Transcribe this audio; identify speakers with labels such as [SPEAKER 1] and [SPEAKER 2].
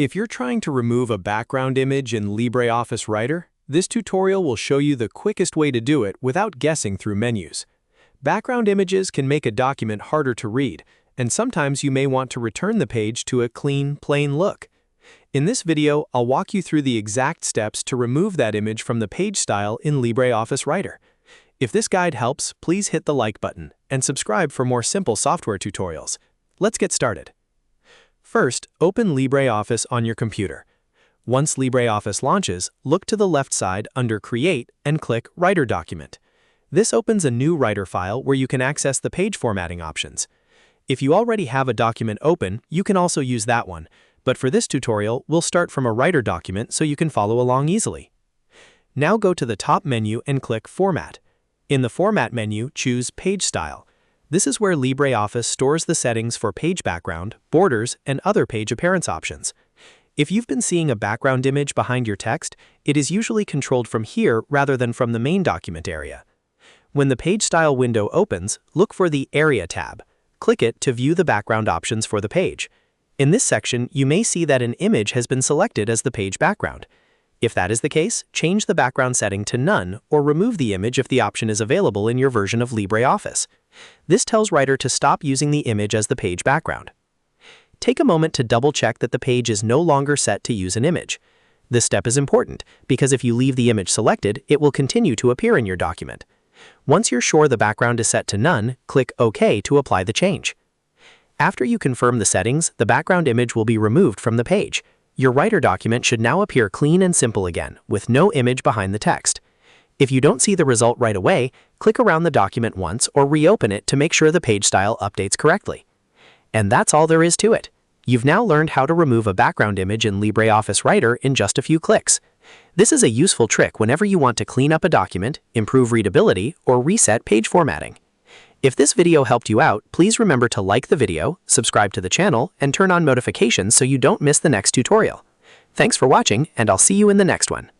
[SPEAKER 1] If you're trying to remove a background image in LibreOffice Writer, this tutorial will show you the quickest way to do it without guessing through menus. Background images can make a document harder to read, and sometimes you may want to return the page to a clean, plain look. In this video, I'll walk you through the exact steps to remove that image from the page style in LibreOffice Writer. If this guide helps, please hit the like button and subscribe for more simple software tutorials. Let's get started. First, open LibreOffice on your computer. Once LibreOffice launches, look to the left side under Create and click Writer Document. This opens a new Writer file where you can access the page formatting options. If you already have a document open, you can also use that one, but for this tutorial, we'll start from a Writer document so you can follow along easily. Now go to the top menu and click Format. In the Format menu, choose Page Style. This is where LibreOffice stores the settings for page background, borders, and other page appearance options. If you've been seeing a background image behind your text, it is usually controlled from here rather than from the main document area. When the Page Style window opens, look for the Area tab. Click it to view the background options for the page. In this section, you may see that an image has been selected as the page background. If that is the case, change the background setting to None or remove the image if the option is available in your version of LibreOffice. This tells Writer to stop using the image as the page background. Take a moment to double-check that the page is no longer set to use an image. This step is important because if you leave the image selected, it will continue to appear in your document. Once you're sure the background is set to None, click OK to apply the change. After you confirm the settings, the background image will be removed from the page. Your Writer document should now appear clean and simple again, with no image behind the text. If you don't see the result right away, click around the document once or reopen it to make sure the page style updates correctly. And that's all there is to it. You've now learned how to remove a background image in LibreOffice Writer in just a few clicks. This is a useful trick whenever you want to clean up a document, improve readability, or reset page formatting. If this video helped you out, please remember to like the video, subscribe to the channel, and turn on notifications so you don't miss the next tutorial. Thanks for watching, and I'll see you in the next one.